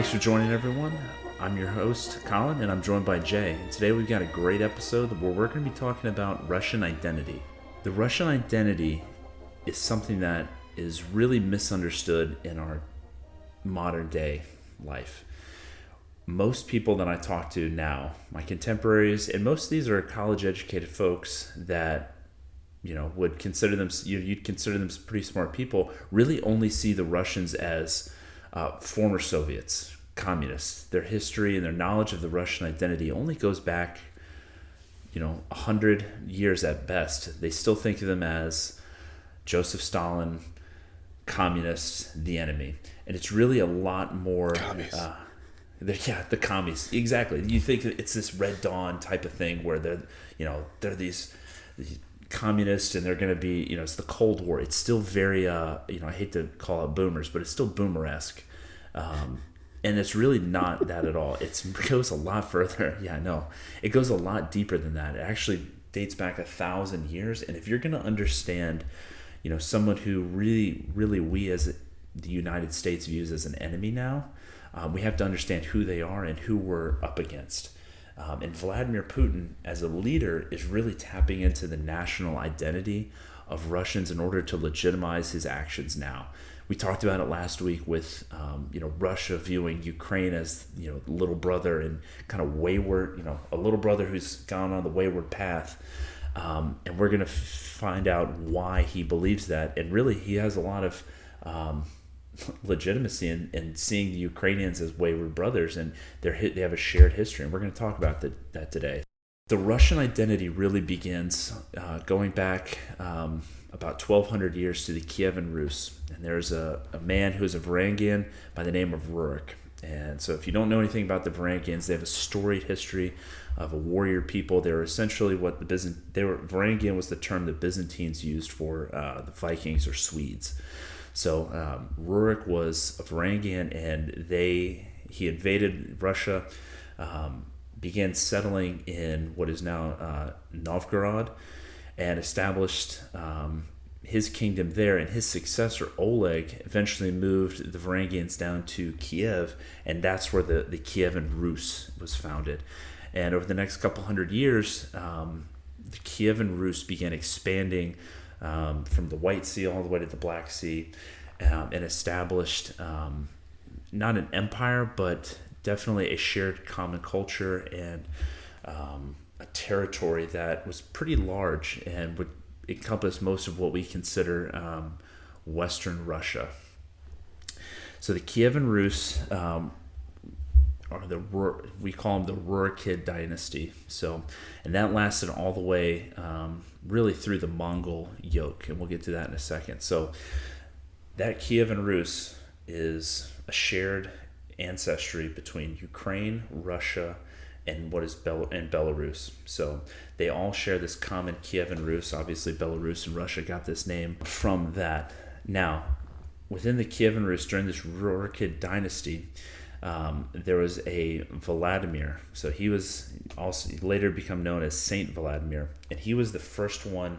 Thanks for joining, everyone. I'm your host, Collin, and I'm joined by Jay. And today we've got a great episode where we're going to be talking about Russian identity. The Russian identity is something that is really misunderstood in our modern day life. Most people that I talk to now, my contemporaries, and most of these are college educated folks that would consider them, you'd consider them pretty smart people, really only see the Russians as former Soviets, communists. Their history and their knowledge of the Russian identity only goes back 100 years at best. They still think of them as Joseph Stalin, communists, the enemy. And it's really a lot more... the commies, exactly. You think it's this Red Dawn type of thing where they're these communists and they're going to be, it's the Cold War. It's still very, I hate to call it boomers, but it's still boomer-esque. And it's really not that at all. It goes a lot further. Yeah, no, it goes a lot deeper than that. It actually dates back 1,000 years. And if you're going to understand, someone who really we as the United States views as an enemy now, we have to understand who they are and who we're up against. And Vladimir Putin, as a leader, is really tapping into the national identity of Russians in order to legitimize his actions now. We talked about it last week with, Russia viewing Ukraine as, little brother and kind of wayward, a little brother who's gone on the wayward path. And we're going to find out why he believes that. And really, he has a lot of legitimacy in seeing the Ukrainians as wayward brothers, and they have a shared history, and we're going to talk about that today. The Russian identity really begins going back about 1,200 years to the Kievan Rus, and there's a man who's a Varangian by the name of Rurik. And so if you don't know anything about the Varangians, they have a storied history of a warrior people. They were essentially what Varangian was the term that Byzantines used for the Vikings or Swedes. So Rurik was a Varangian, and he invaded Russia, began settling in what is now Novgorod, and established his kingdom there. And his successor, Oleg, eventually moved the Varangians down to Kiev, and that's where the Kievan Rus was founded. And over the next couple hundred years, the Kievan Rus began expanding from the White Sea all the way to the Black Sea, and established not an empire, but definitely a shared common culture and a territory that was pretty large and would encompass most of what we consider Western Russia. So the Kievan Rus we call them the Rurikid dynasty. So, and that lasted all the way really through the Mongol yoke, and we'll get to that in a second. So that Kievan Rus is a shared ancestry between Ukraine, Russia, and what is Belarus. So they all share this common Kievan Rus. Obviously, Belarus and Russia got this name from that. Now, within the Kievan Rus, during this Rurikid dynasty, there was a Vladimir. So he was also later become known as Saint Vladimir, and he was the first one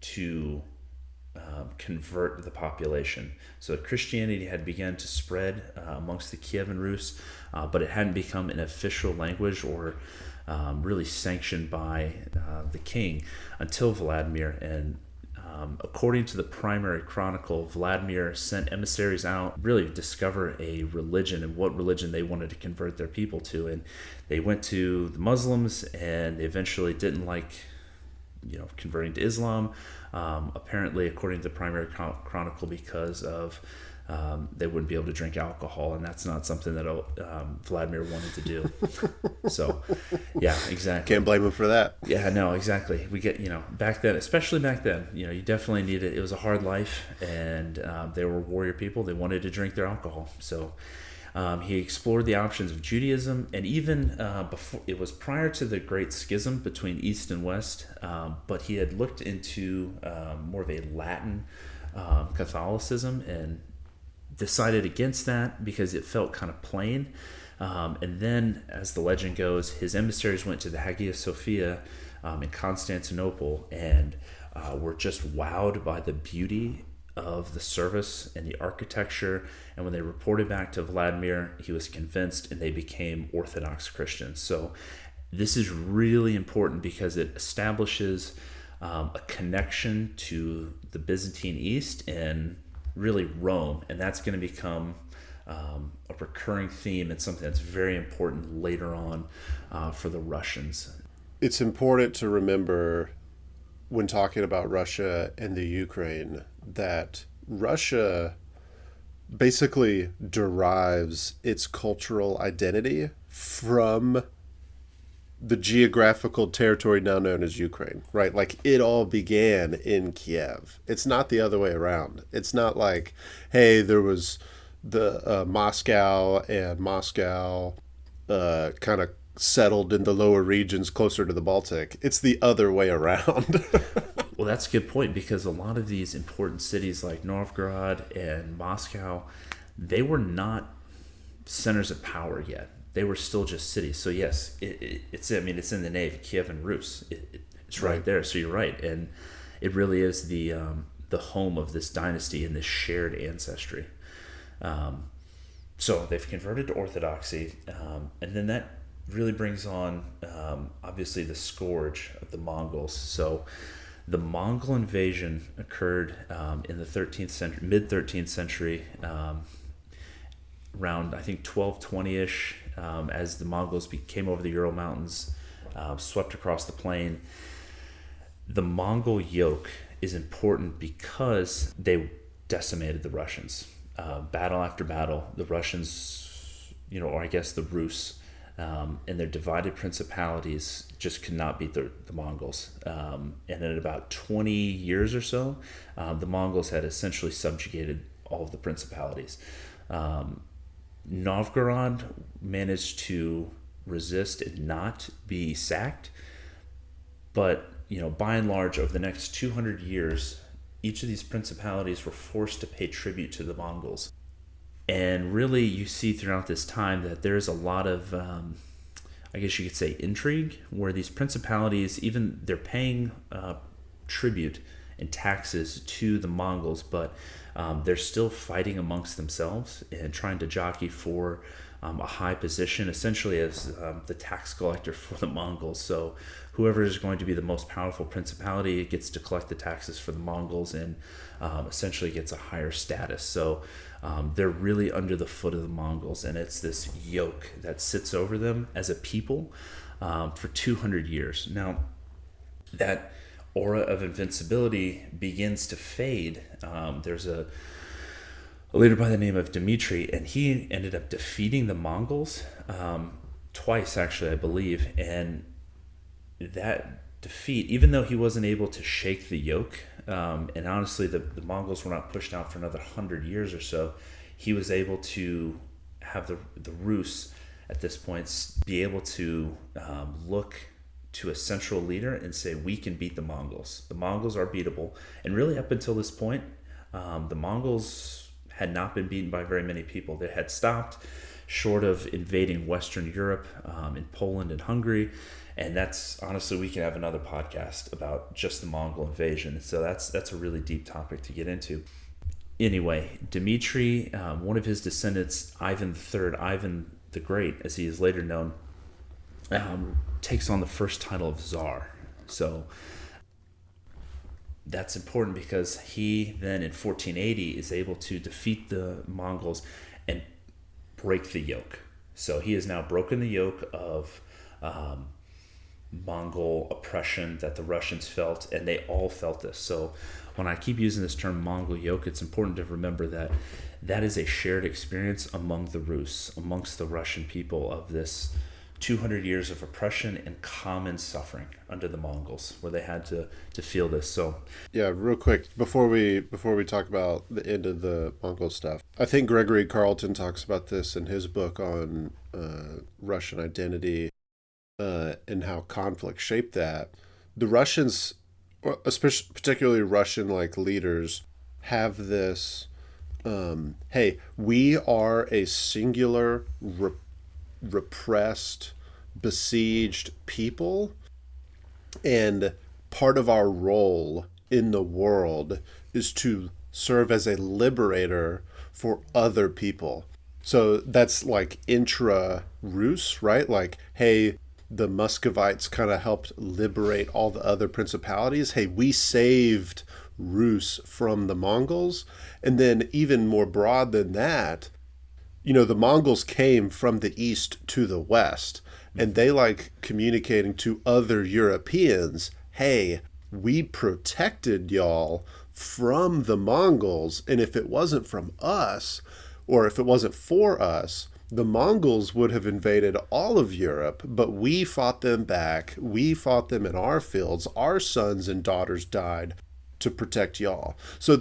to convert the population. So Christianity had begun to spread amongst the Kievan Rus, but it hadn't become an official language or really sanctioned by the king until Vladimir. And according to the primary chronicle, Vladimir sent emissaries out really to discover a religion and what religion they wanted to convert their people to. And they went to the Muslims, and they eventually didn't like converting to Islam, apparently according to the primary chronicle, because of they wouldn't be able to drink alcohol, and that's not something that Vladimir wanted to do. So yeah, exactly, can't blame him for that. Yeah, no, exactly. We get back then, especially back then, you definitely needed, it was a hard life, and they were warrior people. They wanted to drink their alcohol. So he explored the options of Judaism, and even before, it was prior to the Great Schism between East and West, but he had looked into more of a Latin Catholicism and decided against that because it felt kind of plain. And then, as the legend goes, his emissaries went to the Hagia Sophia in Constantinople and were just wowed by the beauty of the service and the architecture. And when they reported back to Vladimir, he was convinced, and they became Orthodox Christians. So this is really important because it establishes a connection to the Byzantine East and really Rome. And that's going to become a recurring theme and something that's very important later on for the Russians. It's important to remember when talking about Russia and the Ukraine that Russia basically derives its cultural identity from the geographical territory now known as Ukraine, right? Like it all began in Kiev. It's not the other way around. It's not like, hey, there was the Moscow and Moscow kind of settled in the lower regions closer to the Baltic. It's the other way around. Well, that's a good point, because a lot of these important cities like Novgorod and Moscow, they were not centers of power yet. They were still just cities. So yes, it's in the name, Kiev and Rus. It's right there. So you're right, and it really is the home of this dynasty and this shared ancestry. So they've converted to Orthodoxy, and then that really brings on obviously the scourge of the Mongols. So the Mongol invasion occurred in the 13th century, mid 13th century, around I think 1220-ish, as the Mongols came over the Ural Mountains, swept across the plain. The Mongol yoke is important because they decimated the Russians. Battle after battle, the Russians, or I guess the Rus, and their divided principalities just could not beat the Mongols. And in about 20 years or so, the Mongols had essentially subjugated all of the principalities. Novgorod managed to resist and not be sacked, but by and large, over the next 200 years, each of these principalities were forced to pay tribute to the Mongols. And really, you see throughout this time that there's a lot of, I guess you could say, intrigue, where these principalities, even they're paying tribute and taxes to the Mongols, but they're still fighting amongst themselves and trying to jockey for a high position, essentially as the tax collector for the Mongols. So whoever is going to be the most powerful principality gets to collect the taxes for the Mongols and essentially gets a higher status. So they're really under the foot of the Mongols, and it's this yoke that sits over them as a people for 200 years. Now, that aura of invincibility begins to fade. There's a leader by the name of Dmitri, and he ended up defeating the Mongols twice, actually, I believe. And that defeat, even though he wasn't able to shake the yoke, and honestly, the Mongols were not pushed out for another 100 years or so, he was able to have the Rus at this point be able to look to a central leader and say, we can beat the Mongols. The Mongols are beatable. And really, up until this point, the Mongols had not been beaten by very many people. They had stopped short of invading Western Europe, in Poland and Hungary. And that's, honestly, we can have another podcast about just the Mongol invasion. So that's a really deep topic to get into. Anyway, Dmitri, one of his descendants, Ivan III, Ivan the Great, as he is later known, takes on the first title of Tsar. So that's important because he then in 1480 is able to defeat the Mongols and break the yoke. So he has now broken the yoke of Mongol oppression that the Russians felt, and they all felt this. So when I keep using this term Mongol yoke, it's important to remember that that is a shared experience among the Rus, amongst the Russian people, of this 200 years of oppression and common suffering under the Mongols, where they had to feel this. So yeah, real quick before we talk about the end of the Mongol stuff, I think Gregory Carlton talks about this in his book on Russian identity, and how conflict shaped that. The Russians, especially particularly Russian leaders, have this hey, we are a singular repressed, besieged people, and part of our role in the world is to serve as a liberator for other people. So that's like intra-Rus, right? Like, hey, the Muscovites kind of helped liberate all the other principalities. Hey, we saved Rus from the Mongols. And then even more broad than that, the Mongols came from the east to the west, and they like communicating to other Europeans, hey, we protected y'all from the Mongols, and if it wasn't from us, or if it wasn't for us, the Mongols would have invaded all of Europe, but we fought them back. We fought them in our fields. Our sons and daughters died to protect y'all. So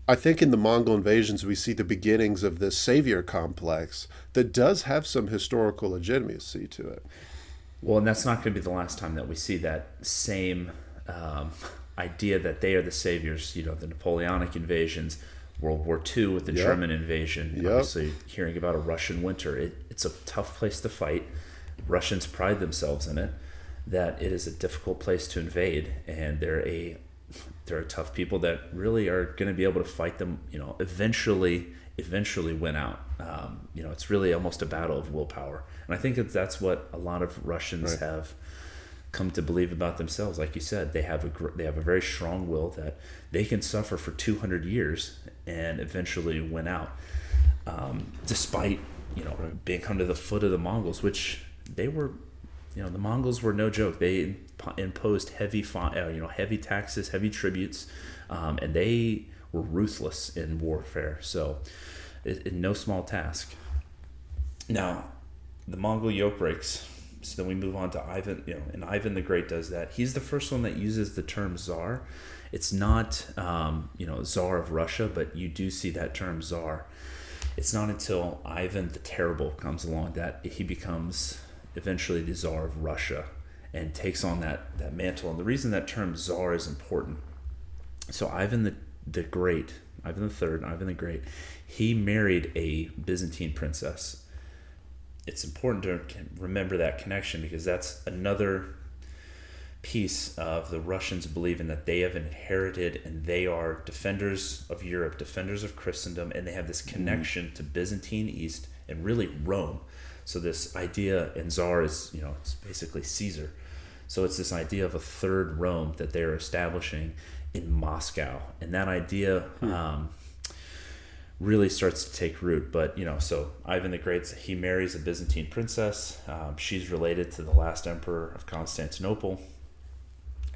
I think in the Mongol invasions, we see the beginnings of this savior complex that does have some historical legitimacy to it. Well, and that's not going to be the last time that we see that same idea that they are the saviors. The Napoleonic invasions, World War II with the German invasion, obviously hearing about a Russian winter. It's a tough place to fight. Russians pride themselves in it, that it is a difficult place to invade, and they're a tough people that really are going to be able to fight them, eventually win out. It's really almost a battle of willpower. And I think that's what a lot of Russians have come to believe about themselves. Like you said, they have a very strong will that they can suffer for 200 years and eventually win out, despite being under the foot of the Mongols, which they were. The Mongols were no joke. They imposed heavy taxes, heavy tributes, and they were ruthless in warfare. So, no small task. Now, the Mongol yoke breaks. So then we move on to Ivan. And Ivan the Great does that. He's the first one that uses the term Tsar. It's not, Tsar of Russia, but you do see that term Tsar. It's not until Ivan the Terrible comes along that he becomes eventually the Tsar of Russia and takes on that mantle. And the reason that term Tsar is important, so Ivan the Great, Ivan III, Ivan the Great, he married a Byzantine princess. It's important to remember that connection, because that's another piece of the Russians believing that they have inherited, and they are defenders of Europe, defenders of Christendom, and they have this connection to Byzantine East and really Rome. So this idea, and Tsar is, it's basically Caesar. So it's this idea of a third Rome that they're establishing in Moscow. And that idea really starts to take root. But, so Ivan the Great, he marries a Byzantine princess. She's related to the last emperor of Constantinople.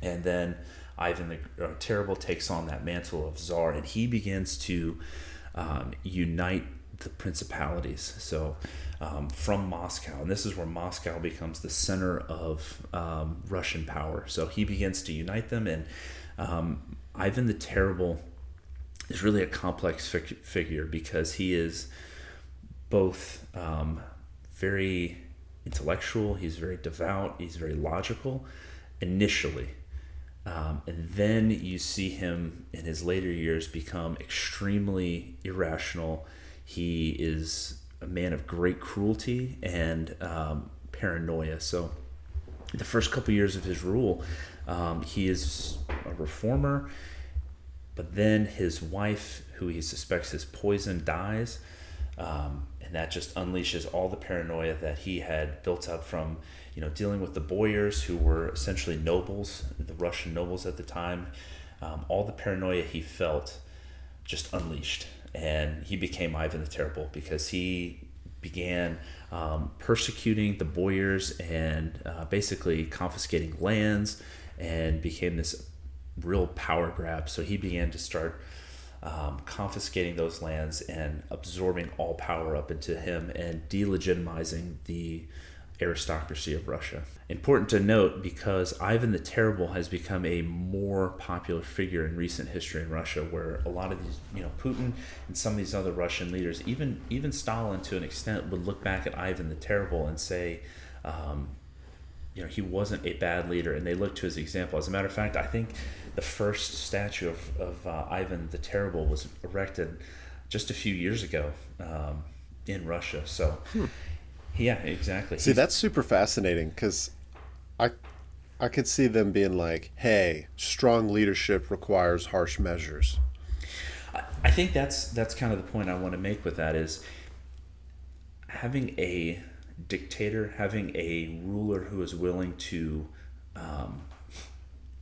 And then Ivan the Terrible takes on that mantle of Tsar, and he begins to unite the principalities. So from Moscow, and this is where Moscow becomes the center of Russian power. So he begins to unite them, and Ivan the Terrible is really a complex figure, because he is both very intellectual, he's very devout, he's very logical initially. And then you see him in his later years become extremely irrational. He is a man of great cruelty and paranoia. So the first couple years of his rule, he is a reformer, but then his wife, who he suspects is poisoned, dies, and that just unleashes all the paranoia that he had built up from dealing with the boyars, who were essentially nobles, the Russian nobles at the time. All the paranoia he felt just unleashed, and he became Ivan the Terrible, because he began persecuting the boyars and basically confiscating lands, and became this real power grab. So he began to start confiscating those lands and absorbing all power up into him, and delegitimizing the aristocracy of Russia. Important to note, because Ivan the Terrible has become a more popular figure in recent history in Russia, where a lot of these, Putin and some of these other Russian leaders, even Stalin to an extent, would look back at Ivan the Terrible and say, he wasn't a bad leader, and they look to his example. As a matter of fact, I think the first statue of Ivan the Terrible was erected just a few years ago in Russia. So, yeah, exactly. See, that's super fascinating, because I could see them being like, hey, strong leadership requires harsh measures. I think that's kind of the point I want to make with that is having a dictator, having a ruler who is willing to um,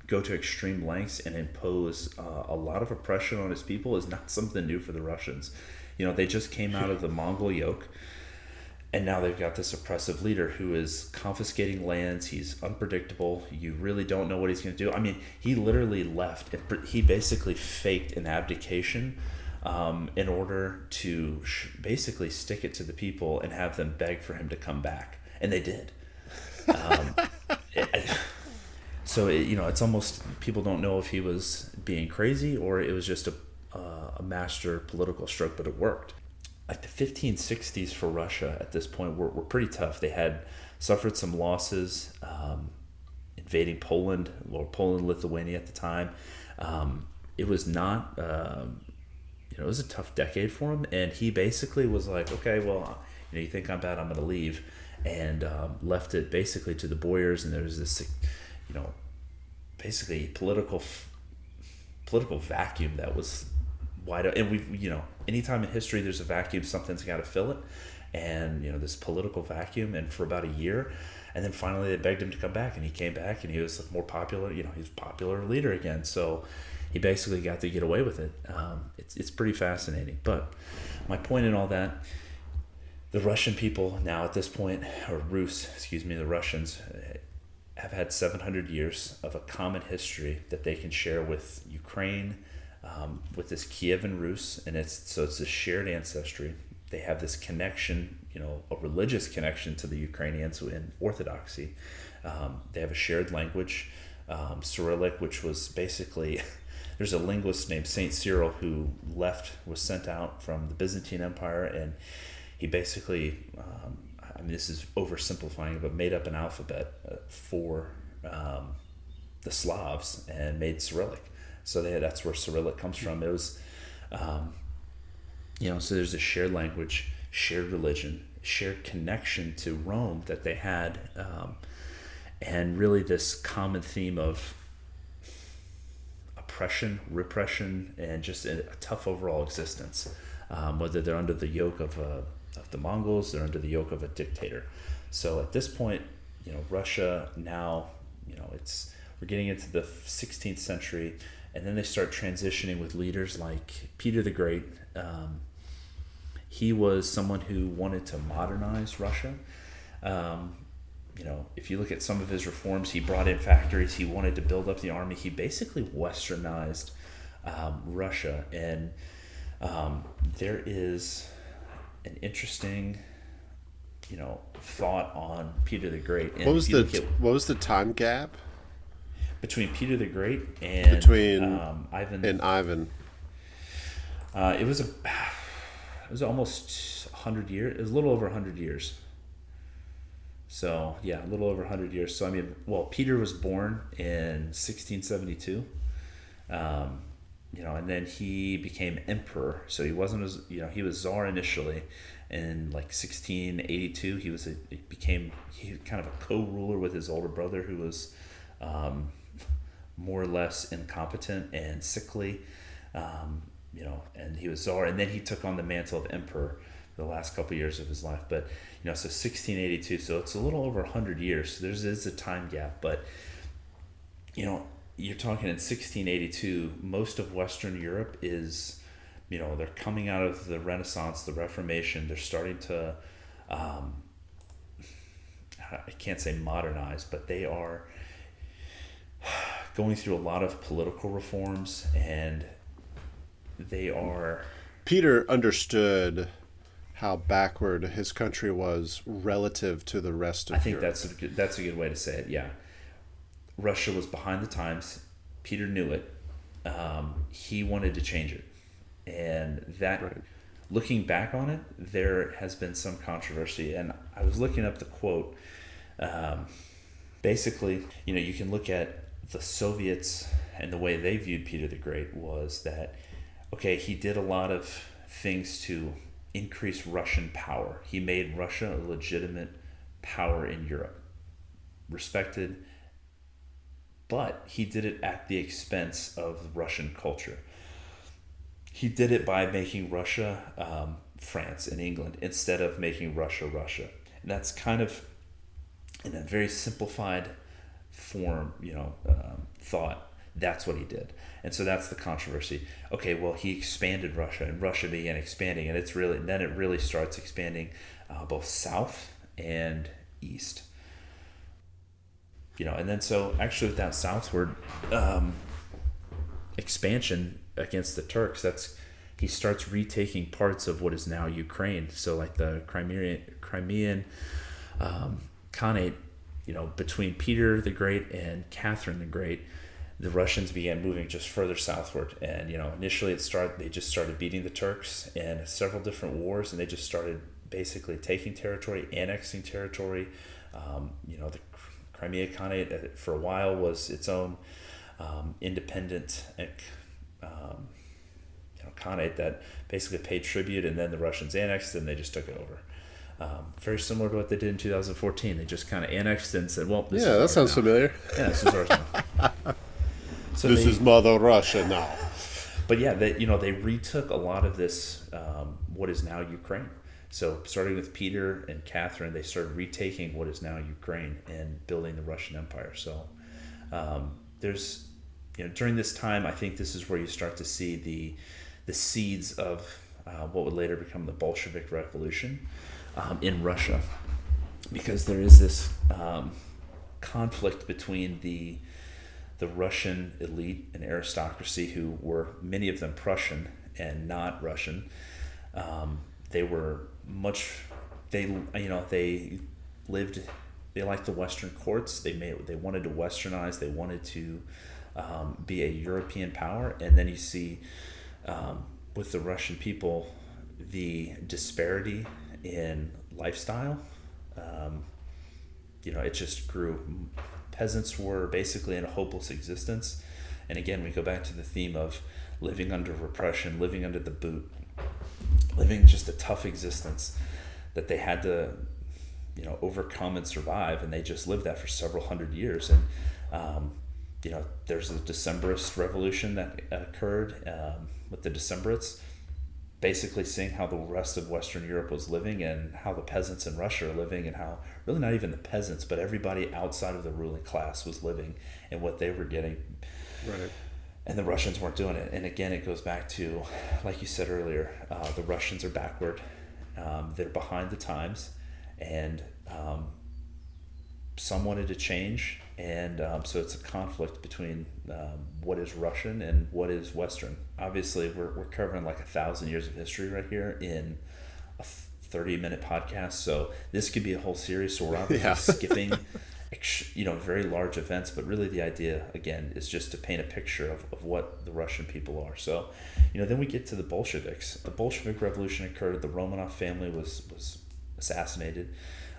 go to extreme lengths and impose a lot of oppression on his people is not something new for the Russians. They just came out of the Mongol yoke, and now they've got this oppressive leader who is confiscating lands. He's unpredictable. You really don't know what he's going to do. I mean, he literally left. He basically faked an abdication in order to basically stick it to the people and have them beg for him to come back. And they did. Um, so, it's almost, people don't know if he was being crazy or it was just a master political stroke, but it worked. Like the 1560s for Russia at this point were pretty tough. They had suffered some losses, invading Poland, or Poland, Lithuania at the time. It was not, it was a tough decade for him. And he basically was like, okay, well, you think I'm bad, I'm going to leave. And left it basically to the boyars. And there was this, basically political vacuum that was wide open. And we've, anytime in history there's a vacuum, something's got to fill it. And, this political vacuum, and for about a year. And then finally they begged him to come back, and he came back, and he was more popular, he was a popular leader again. So he basically got to get away with it. It's pretty fascinating. But my point in all that, the Russian people now at this point, or the Russians, have had 700 years of a common history that they can share with Ukraine, with this Kievan Rus, and it's a shared ancestry. They have this connection, a religious connection to the Ukrainians in Orthodoxy. They have a shared language, Cyrillic, which was basically, there's a linguist named Saint Cyril who was sent out from the Byzantine Empire, and he basically, this is oversimplifying, but made up an alphabet for the Slavs and made Cyrillic. So that's where Cyrillic comes from. It was, so there's a shared language, shared religion, shared connection to Rome that they had, and really this common theme of oppression, repression, and just a tough overall existence. Whether they're under the yoke of the Mongols, they're under the yoke of a dictator. So at this point, Russia now, we're getting into the 16th century. And then they start transitioning with leaders like Peter the Great. He was someone who wanted to modernize Russia. If you look at some of his reforms, he brought in factories. He wanted to build up the army. He basically westernized Russia. And there is an interesting, thought on Peter the Great. And what was the time gap between Peter the Great and Ivan? It was almost 100 years. It was a little over 100 years. So yeah, a little over 100 years. So Peter was born in 1672. And then he became emperor. So he wasn't he was czar initially. In 1682, he became kind of a co-ruler with his older brother, who was more or less incompetent and sickly, and he was czar, and then he took on the mantle of emperor the last couple of years of his life. But so 1682, so it's a little over 100 years. So there's a time gap, but you're talking in 1682, most of Western Europe is, they're coming out of the Renaissance, the Reformation. They're starting to, I can't say modernize, but they are going through a lot of political reforms, and they are... Peter understood how backward his country was relative to the rest of Europe. I think that's a good way to say it, yeah. Russia was behind the times. Peter knew it. He wanted to change it. And that, right. Looking back on it, there has been some controversy. And I was looking up the quote. Basically, you can look at the Soviets, and the way they viewed Peter the Great was that, okay, he did a lot of things to increase Russian power. He made Russia a legitimate power in Europe, respected, but he did it at the expense of Russian culture. He did it by making Russia France and England instead of making Russia Russia. And that's kind of in a very simplified form, thought. That's what he did. And so that's the controversy. Okay, well, he expanded Russia, and Russia began expanding, and it really starts expanding both south and east. And then so actually with that southward expansion against the Turks, he starts retaking parts of what is now Ukraine. So like the Crimean Khanate, between Peter the Great and Catherine the Great, the Russians began moving just further southward. And initially they just started beating the Turks in several different wars, and they just started basically taking territory, annexing territory. The Crimea Khanate for a while was its own independent Khanate that basically paid tribute, and then the Russians annexed and they just took it over. Very similar to what they did in 2014. They just kind of annexed and said, well, this is that sounds familiar. Yeah, this is ours now. So this is Mother Russia now. But yeah, they retook a lot of this, what is now Ukraine. So starting with Peter and Catherine, they started retaking what is now Ukraine and building the Russian Empire. So there's, during this time, I think this is where you start to see the seeds of what would later become the Bolshevik Revolution in Russia, because there is this conflict between the Russian elite and aristocracy, who were many of them Prussian and not Russian. They were they liked the Western courts. They wanted to westernize. They wanted to be a European power. And then you see with the Russian people the disparity in lifestyle. It just grew. Peasants were basically in a hopeless existence. And again, we go back to the theme of living under repression, living under the boot, living just a tough existence that they had to, overcome and survive. And they just lived that for several hundred years. And, there's a Decembrist revolution that occurred with the Decembrists, basically seeing how the rest of Western Europe was living and how the peasants in Russia are living, and how really not even the peasants, but everybody outside of the ruling class was living and what they were getting. Right. And the Russians weren't doing it. And again, it goes back to, like you said earlier, the Russians are backward. They're behind the times. And some wanted to change. And so it's a conflict between what is Russian and what is Western. Obviously, we're covering like 1,000 years of history right here in a 30-minute podcast. So this could be a whole series. So we're obviously skipping very large events, but really the idea, again, is just to paint a picture of what the Russian people are. So, then we get to the Bolsheviks. The Bolshevik Revolution occurred. The Romanov family was assassinated.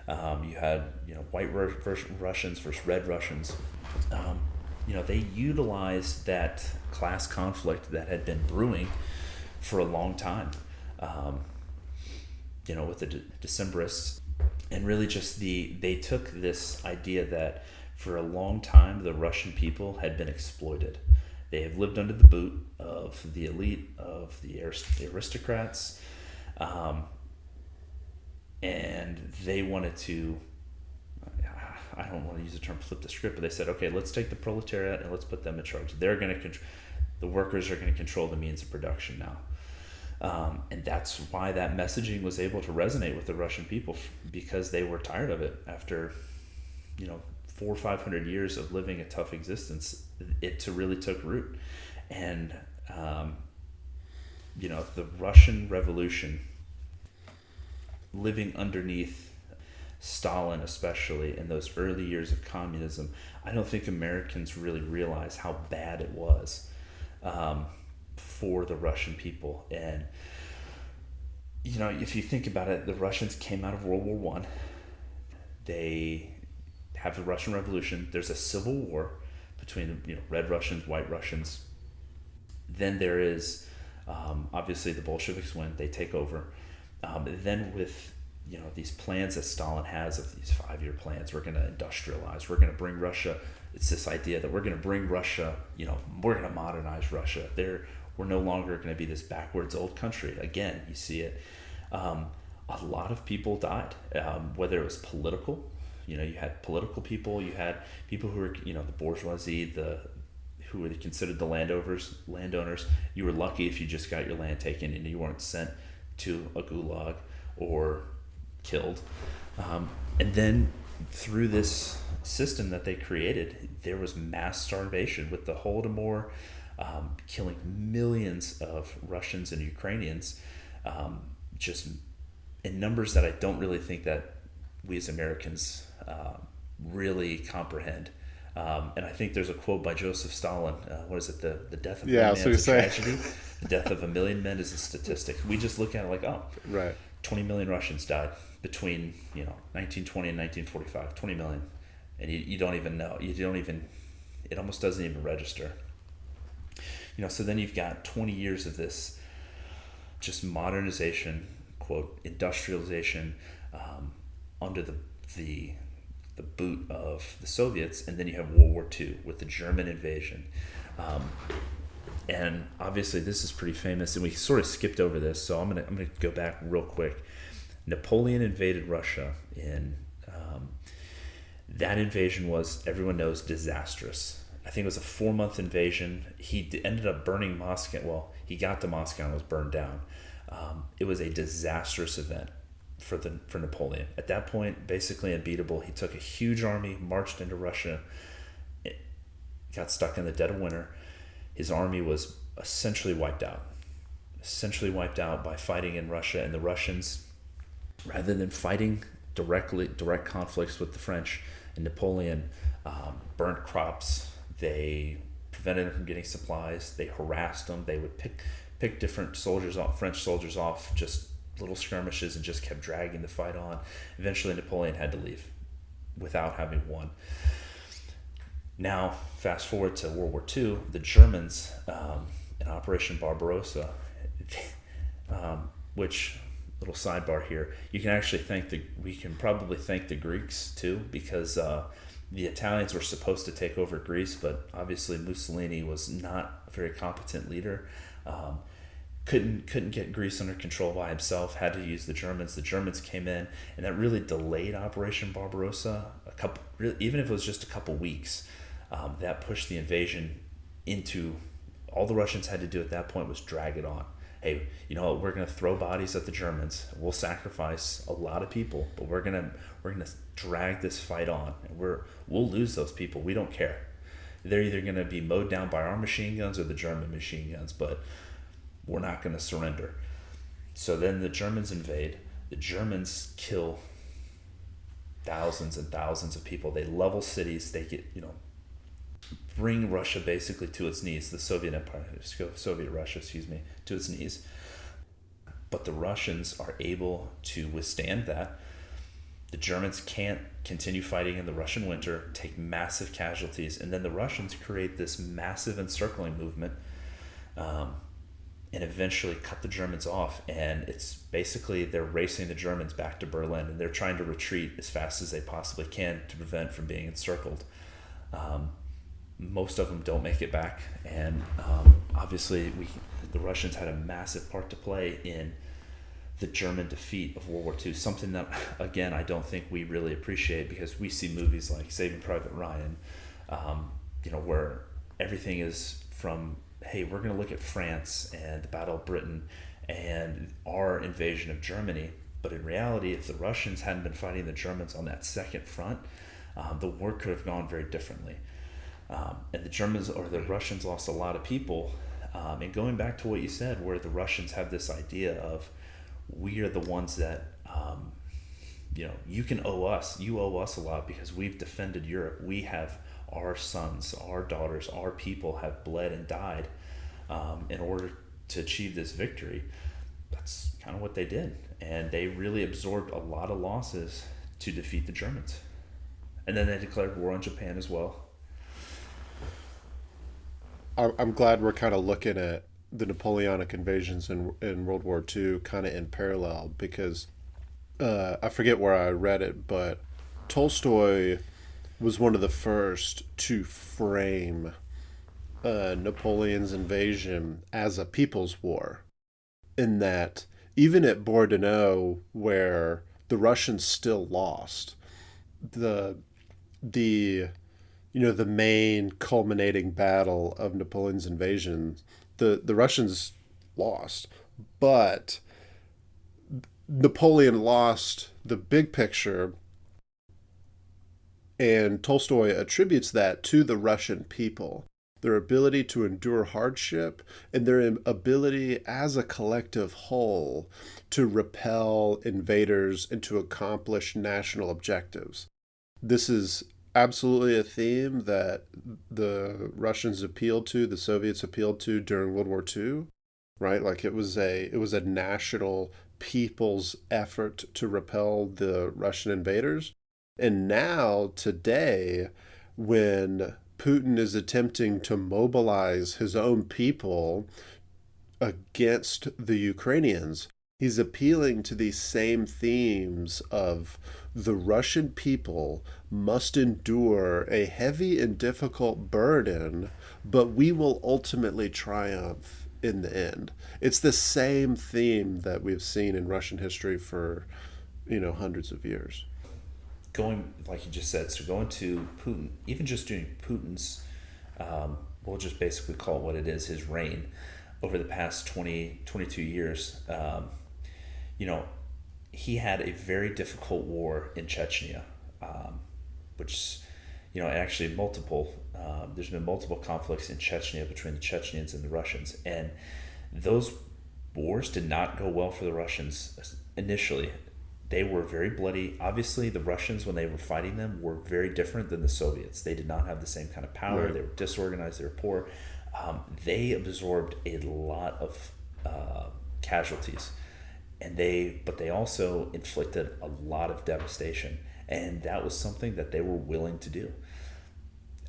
You had, white Russians versus red Russians. They utilized that class conflict that had been brewing for a long time, with the Decembrists. And really just they took this idea that for a long time the Russian people had been exploited. They have lived under the boot of the elite, of the aristocrats, and they wanted to, I don't want to use the term flip the script, but they said, okay, let's take the proletariat and let's put them in charge. They're going to the workers are going to control the means of production now. And that's why that messaging was able to resonate with the Russian people, because they were tired of it after, 400 or 500 years of living a tough existence. It really took root. And, the Russian Revolution, living underneath Stalin, especially in those early years of communism, I don't think Americans really realize how bad it was for the Russian people. And if you think about it, the Russians came out of World War I. They have the Russian Revolution. There's a civil war between red Russians, white Russians. Then there is obviously the Bolsheviks win. They take over. Then with these plans that Stalin has, of these 5-year plans, we're going to industrialize. We're going to bring Russia. It's this idea that we're going to bring Russia. We're going to modernize Russia. We're no longer going to be this backwards old country. Again, you see it. A lot of people died, whether it was political. You had political people, you had people who were, the bourgeoisie, who were considered the landowners. You were lucky if you just got your land taken and you weren't sent to a gulag or killed. And then through this system that they created, there was mass starvation with the Holodomor, killing millions of Russians and Ukrainians, just in numbers that I don't really think that we as Americans really comprehend. And I think there's a quote by Joseph Stalin. What is it? The death of one man is a tragedy. The death of a million men is a statistic. We just look at it like, right. 20 million Russians died between 1920 and 1945. 20 million, and you don't even know. It almost doesn't even register. So then you've got 20 years of this just modernization, quote, industrialization, under the boot of the Soviets, and then you have World War II with the German invasion. And obviously this is pretty famous, and we sort of skipped over this, so I'm gonna go back real quick. Napoleon invaded Russia, and that invasion was, everyone knows, disastrous. I think it was a 4-month invasion. He ended up burning Moscow. Well, he got to Moscow and was burned down. It was a disastrous event for Napoleon. At that point, basically unbeatable. He took a huge army, marched into Russia, it got stuck in the dead of winter. His army was essentially wiped out by fighting in Russia. And the Russians, rather than fighting direct conflicts with the French and Napoleon, burnt crops. They prevented them from getting supplies. They harassed them. They would pick different French soldiers off, just little skirmishes, and just kept dragging the fight on. Eventually Napoleon had to leave without having won. Now, fast forward to World War II, the Germans, in Operation Barbarossa, which, little sidebar here, we can probably thank the Greeks too, because the Italians were supposed to take over Greece, but obviously Mussolini was not a very competent leader. Couldn't get Greece under control by himself, had to use the Germans. The Germans came in, and that really delayed Operation Barbarossa even if it was just a couple weeks. That pushed the invasion into, all the Russians had to do at that point was drag it on. Hey, we're going to throw bodies at the Germans. We'll sacrifice a lot of people, but we're going to drag this fight on, and we'll lose those people. We don't care. They're either going to be mowed down by our machine guns or the German machine guns, but we're not going to surrender. So then the Germans invade. The Germans kill thousands and thousands of people. They level cities. They get, bring Russia basically to its knees. The Soviet Russia, to its knees. But the Russians are able to withstand that. The Germans can't continue fighting in the Russian winter, take massive casualties, and then the Russians create this massive encircling movement, and eventually cut the Germans off. And it's basically they're racing the Germans back to Berlin, and they're trying to retreat as fast as they possibly can to prevent from being encircled. Most of them don't make it back, and obviously the Russians had a massive part to play in the German defeat of World War II, something that, again, I don't think we really appreciate, because we see movies like Saving Private Ryan, where everything is from, hey, we're going to look at France and the Battle of Britain and our invasion of Germany. But in reality, if the Russians hadn't been fighting the Germans on that second front, the war could have gone very differently. And the Russians lost a lot of people. And going back to what you said, where the Russians have this idea of, we are the ones that, you owe us a lot because we've defended Europe. We have our sons, our daughters, our people have bled and died in order to achieve this victory. That's kind of what they did. And they really absorbed a lot of losses to defeat the Germans. And then they declared war on Japan as well. I'm glad we're kind of looking at the Napoleonic invasions in World War II kind of in parallel, because I forget where I read it, but Tolstoy was one of the first to frame Napoleon's invasion as a people's war, in that even at Bordeaux, where the Russians still lost, the the the main culminating battle of Napoleon's invasion, the Russians lost, but Napoleon lost the big picture, and Tolstoy attributes that to the Russian people, their ability to endure hardship and their ability as a collective whole to repel invaders and to accomplish national objectives. This is absolutely a theme that the Russians appealed to, the Soviets appealed to during World War II, right? Like it was a national people's effort to repel the Russian invaders. And now today, when Putin is attempting to mobilize his own people against the Ukrainians, he's appealing to these same themes of the Russian people must endure a heavy and difficult burden, but we will ultimately triumph in the end. It's the same theme that we've seen in Russian history for, hundreds of years. Going, like you just said, so going to Putin, even just doing Putin's, we'll just basically call it what it is, his reign over the past 22 years, you know, he had a very difficult war in Chechnya, which, actually there's been multiple conflicts in Chechnya between the Chechens and the Russians. And those wars did not go well for the Russians initially. They were very bloody. Obviously, the Russians, when they were fighting them, were very different than the Soviets. They did not have the same kind of power. Right. They were disorganized. They were poor. They absorbed a lot of casualties, but they also inflicted a lot of devastation, and that was something that they were willing to do.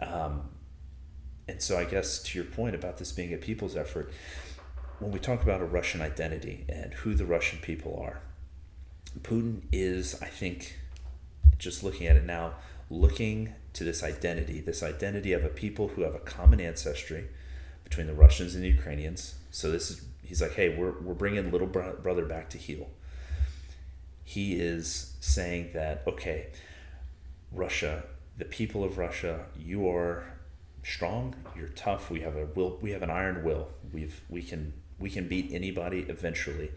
And so, I guess to your point about this being a people's effort, when we talk about a Russian identity and who the Russian people are, Putin is, I think, just looking at it now, looking to this identity of a people who have a common ancestry between the Russians and the Ukrainians. So he's like, hey, we're bringing little brother back to heel. He is saying that, okay, Russia, the people of Russia, you are strong, you're tough, we have a will, we have an iron will. We can beat anybody eventually.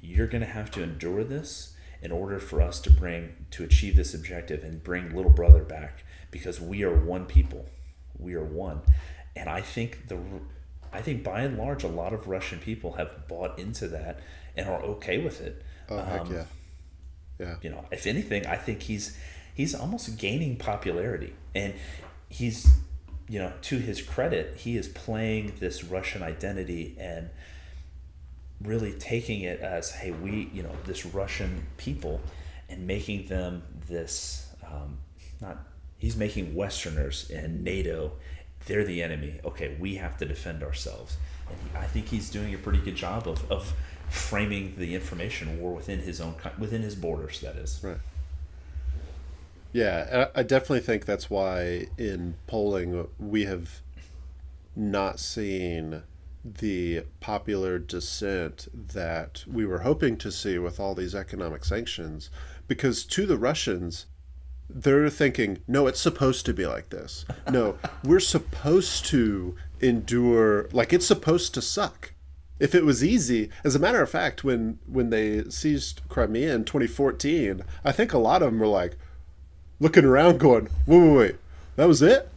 You're going to have to endure this in order for us to achieve this objective and bring little brother back, because we are one people. We are one. And I think by and large, a lot of Russian people have bought into that and are okay with it. Oh, heck yeah. Yeah. If anything, I think he's almost gaining popularity, and he's, to his credit, he is playing this Russian identity and really taking it as, hey, this Russian people, and making them this, he's making Westerners and NATO, they're the enemy. Okay, we have to defend ourselves. And I think he's doing a pretty good job of framing the information war within his borders, that is. Right. Yeah, I definitely think that's why in polling we have not seen the popular dissent that we were hoping to see with all these economic sanctions, because to the Russians, they're thinking, no, it's supposed to be like this. No, we're supposed to endure, like it's supposed to suck. If it was easy, as a matter of fact, when they seized Crimea in 2014, I think a lot of them were like looking around going, wait, that was it?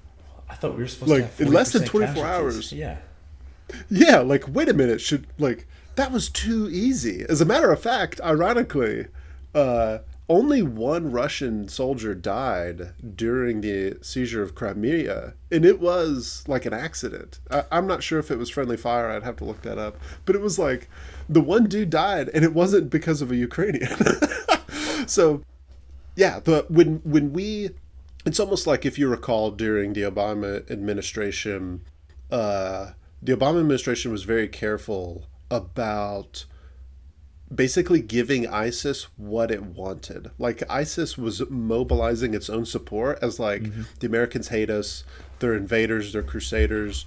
I thought we were supposed to have 40% in less than 24 casualties. hours. Yeah. Yeah, like, wait a minute, that was too easy. As a matter of fact, ironically, only one Russian soldier died during the seizure of Crimea, and it was like an accident. I'm not sure if it was friendly fire, I'd have to look that up, but it was like, the one dude died, and it wasn't because of a Ukrainian. So, yeah, it's almost like, if you recall, during the Obama administration, the Obama administration was very careful about basically giving ISIS what it wanted. Like, ISIS was mobilizing its own support as like, the Americans hate us, they're invaders, they're crusaders.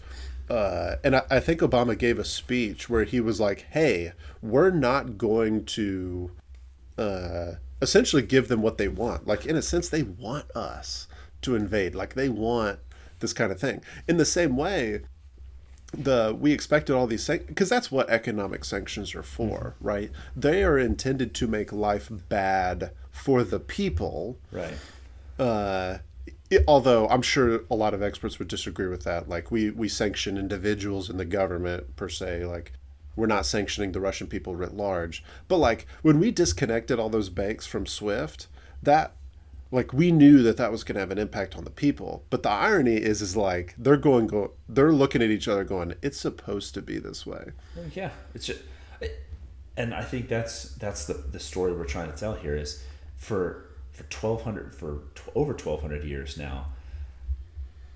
And I think Obama gave a speech where he was like, "Hey, we're not going to essentially give them what they want. Like in a sense, they want us to invade. Like they want this kind of thing. In the same way, we expected all these things because that's what economic sanctions are for, right? They are intended to make life bad for the people, Right. although I'm sure a lot of experts would disagree with that. Like we sanction individuals in the government per se, like we're not sanctioning the Russian people writ large. But like when we disconnected all those banks from SWIFT, that like we knew that was going to have an impact on the people. But the irony is like they're looking at each other going, it's supposed to be this way. Yeah, it's just, and I think that's the story we're trying to tell here is for over 1,200 years now,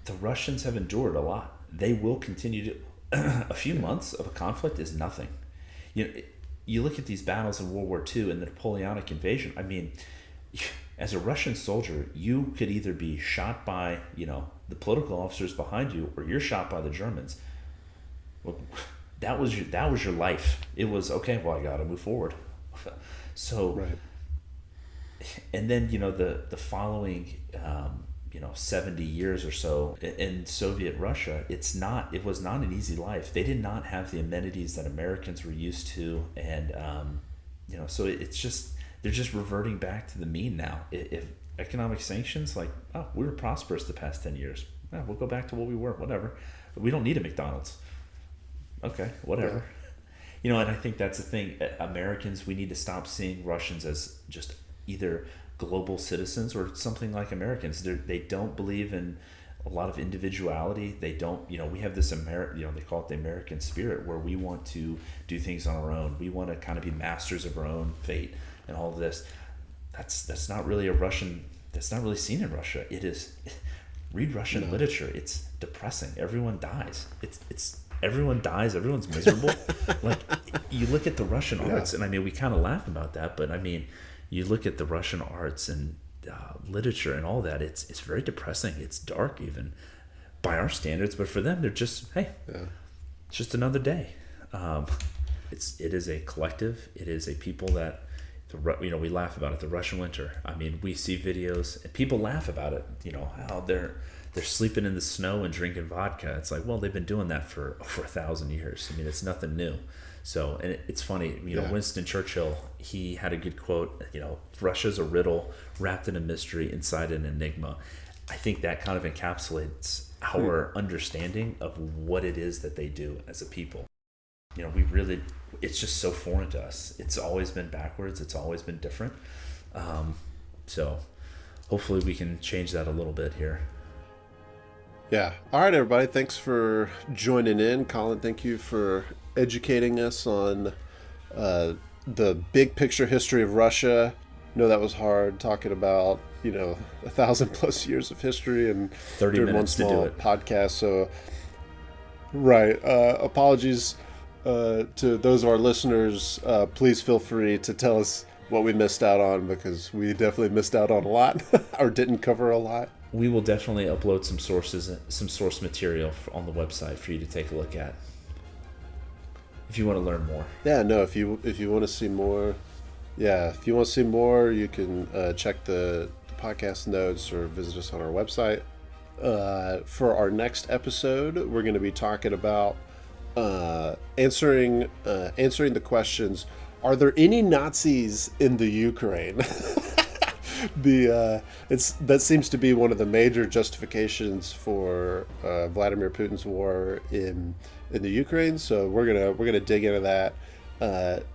the Russians have endured a lot. They will continue to. A few months of a conflict is nothing. You look at these battles in World War II and the Napoleonic invasion. I mean, as a Russian soldier, you could either be shot by the political officers behind you, or you're shot by the Germans. Well, that was your life. It was okay. Well, I got to move forward. So, right. And then the following 70 years or so in Soviet Russia, it was not an easy life. They did not have the amenities that Americans were used to, and so it's just they're just reverting back to the mean now. If economic sanctions, like, oh, we were prosperous the past 10 years, we'll go back to what we were, whatever. We don't need a McDonald's. Okay, whatever. Yeah. And I think that's the thing. Americans, we need to stop seeing Russians as just either global citizens or something like Americans. They don't believe in a lot of individuality. They don't, we have this they call it the American spirit, where we want to do things on our own. We want to kind of be masters of our own fate and all of this. That's not really that's not really seen in Russia. It is, read Russian literature. It's depressing. Everyone dies. Everyone dies. Everyone's miserable. Like, you look at the Russian arts, and I mean, we kind of laugh about that, but I mean, you look at the Russian arts and literature and all that, it's very depressing. It's dark even by our standards, but for them, they're just, hey, it's just another day. It is a collective. It is a people that, we laugh about it, the Russian winter. I mean, we see videos and people laugh about it, how they're sleeping in the snow and drinking vodka. It's like, well, they've been doing that for over 1,000 years. I mean, it's nothing new. So, and it's funny, Winston Churchill, he had a good quote, Russia's a riddle wrapped in a mystery inside an enigma. I think that kind of encapsulates our understanding of what it is that they do as a people. It's just so foreign to us. It's always been backwards. It's always been different. So hopefully we can change that a little bit here. Yeah. All right, everybody. Thanks for joining in. Collin, thank you for educating us on the big picture history of Russia. I know that was hard, talking about 1,000+ years of history and 30 doing minutes one small to do it. podcast. So, right. Apologies to those of our listeners. Please feel free to tell us what we missed out on, because we definitely missed out on a lot or didn't cover a lot. We will definitely upload some source material on the website for you to take a look at if you want to learn more. Yeah, no, if you want to see more, you can check the podcast notes or visit us on our website. For our next episode, we're going to be talking about answering the questions: are there any Nazis in the Ukraine? That seems to be one of the major justifications for Vladimir Putin's war in the Ukraine. So we're gonna dig into that,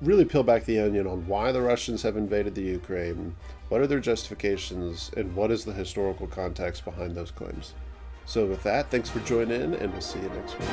really peel back the onion on why the Russians have invaded the Ukraine, what are their justifications, and what is the historical context behind those claims. So with that, thanks for joining in, and we'll see you next week.